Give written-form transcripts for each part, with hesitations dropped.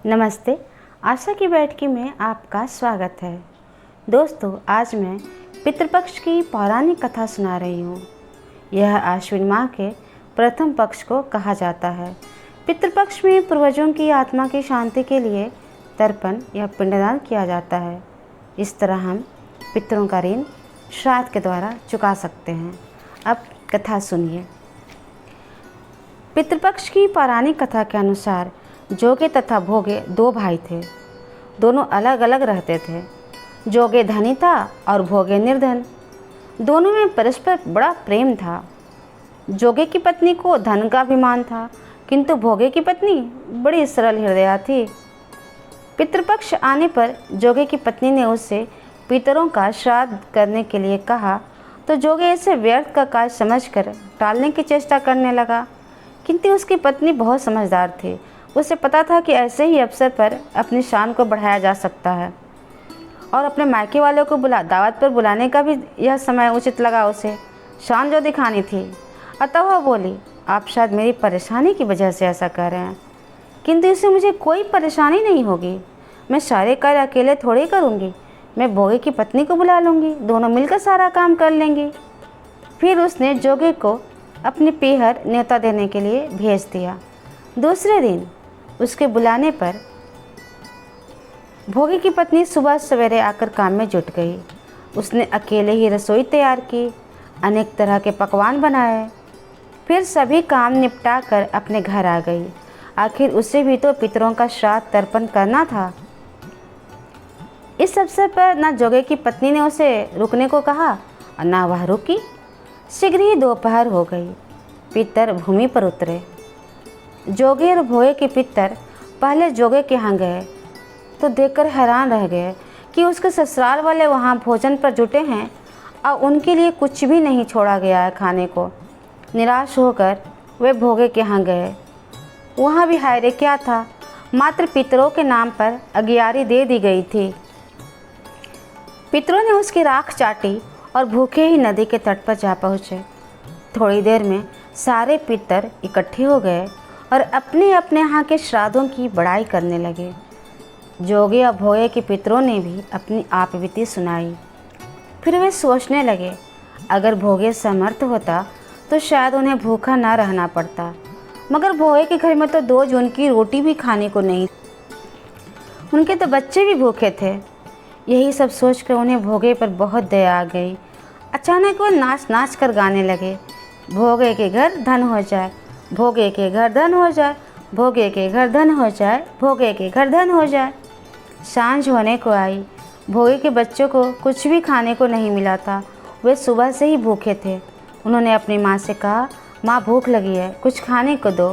नमस्ते। आशा की बैठकी में आपका स्वागत है। दोस्तों, आज मैं पितृपक्ष की पौराणिक कथा सुना रही हूँ। यह आश्विन माह के प्रथम पक्ष को कहा जाता है। पितृपक्ष में पूर्वजों की आत्मा की शांति के लिए तर्पण या पिंडदान किया जाता है। इस तरह हम पितरों का ऋण श्राद्ध के द्वारा चुका सकते हैं। अब कथा सुनिए। पितृपक्ष की पौराणिक कथा के अनुसार जोगे तथा भोगे दो भाई थे। दोनों अलग अलग रहते थे। जोगे धनी था और भोगे निर्धन। दोनों में परस्पर बड़ा प्रेम था। जोगे की पत्नी को धन का अभिमान था, किंतु भोगे की पत्नी बड़ी सरल हृदया थी। पितृपक्ष आने पर जोगे की पत्नी ने उससे पितरों का श्राद्ध करने के लिए कहा, तो जोगे इसे व्यर्थ का कार्य समझकर टालने की चेष्टा करने लगा। किंतु उसकी पत्नी बहुत समझदार थी। उसे पता था कि ऐसे ही अवसर पर अपनी शान को बढ़ाया जा सकता है और अपने मायके वालों को दावत पर बुलाने का भी यह समय उचित लगा। उसे शान जो दिखानी थी, अतः वह बोली, आप शायद मेरी परेशानी की वजह से ऐसा कर रहे हैं, किंतु इससे मुझे कोई परेशानी नहीं होगी। मैं सारे कार्य अकेले थोड़े करूँगी। मैं भोगे की पत्नी को बुला लूँगी, दोनों मिलकर सारा काम कर लेंगी। फिर उसने जोगे को अपने पीहर न्योता देने के लिए भेज दिया। दूसरे दिन उसके बुलाने पर भोगे की पत्नी सुबह सवेरे आकर काम में जुट गई। उसने अकेले ही रसोई तैयार की, अनेक तरह के पकवान बनाए, फिर सभी काम निपटा कर अपने घर आ गई। आखिर उसे भी तो पितरों का श्राद्ध तर्पण करना था। इस अवसर पर न जोगे की पत्नी ने उसे रुकने को कहा और न वह रुकी। शीघ्र ही दोपहर हो गई। पितर भूमि पर उतरे। जोगे और भोगे के पितर पहले जोगे के यहाँ गए तो देखकर हैरान रह गए कि उसके ससुराल वाले वहाँ भोजन पर जुटे हैं और उनके लिए कुछ भी नहीं छोड़ा गया है खाने को। निराश होकर वे भोगे के यहाँ गए। वहाँ भी हायरे क्या था, मात्र पितरों के नाम पर अगियारी दे दी गई थी। पितरों ने उसकी राख चाटी और भूखे ही नदी के तट पर जा पहुँचे। थोड़ी देर में सारे पितर इकट्ठे हो गए और अपने अपने यहाँ के श्राद्धों की बड़ाई करने लगे। जोगे और भोगे के पितरों ने भी अपनी आपबीती सुनाई। फिर वे सोचने लगे, अगर भोगे समर्थ होता तो शायद उन्हें भूखा ना रहना पड़ता, मगर भोगे के घर में तो 2 जून की रोटी भी खाने को नहीं। उनके तो बच्चे भी भूखे थे। यही सब सोचकर उन्हें भोगे पर बहुत दया आ गई। अचानक वह नाच नाच कर गाने लगे, भोगे के घर धन हो जाए, भोगे के घर धन हो जाए, भोगे के घर धन हो जाए, भोगे के घर धन हो जाए। सांझ होने को आई। भोगे के बच्चों को कुछ भी खाने को नहीं मिला था। वे सुबह से ही भूखे थे। उन्होंने अपनी माँ से कहा, माँ भूख लगी है, कुछ खाने को दो।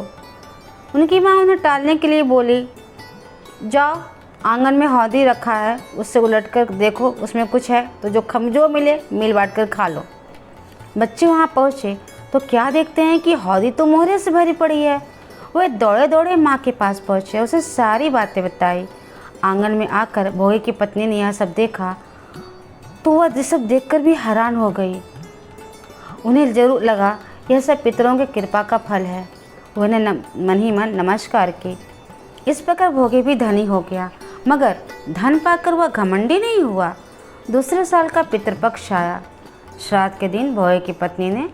उनकी माँ उन्हें टालने के लिए बोली, जाओ आंगन में हौदी रखा है, उससे उलट कर देखो उसमें कुछ है तो जो मिले मिल बांट कर खा लो। बच्चे वहाँ पहुँचे तो क्या देखते हैं कि हौदी तो मोहरे से भरी पड़ी है। वे दौड़े दौड़े माँ के पास पहुँचे, उसे सारी बातें बताई। आंगन में आकर भोगे की पत्नी ने यह सब देखा तो वह ये सब देखकर भी हैरान हो गई। उन्हें जरूर लगा यह सब पितरों की कृपा का फल है। उन्हें मन ही मन नमस्कार की। इस प्रकार भोगे भी धनी हो गया, मगर धन पाकर वह घमंडी नहीं हुआ। दूसरे साल का पितृपक्ष आया। श्राद्ध के दिन भोगे की पत्नी ने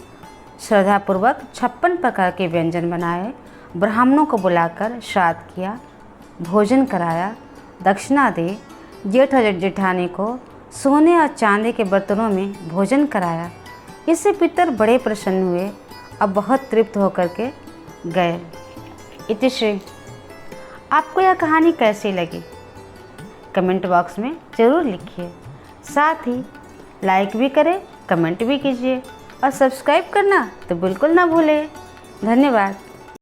श्रद्धापूर्वक 56 प्रकार के व्यंजन बनाए, ब्राह्मणों को बुलाकर श्राद्ध किया, भोजन कराया, दक्षिणा दी। जेठ और जेठानी को सोने और चांदी के बर्तनों में भोजन कराया। इससे पितर बड़े प्रसन्न हुए और बहुत तृप्त होकर के गए। इतिश्री। आपको यह कहानी कैसी लगी कमेंट बॉक्स में ज़रूर लिखिए। साथ ही लाइक भी करें, कमेंट भी कीजिए और सब्सक्राइब करना तो बिल्कुल ना भूलें। धन्यवाद।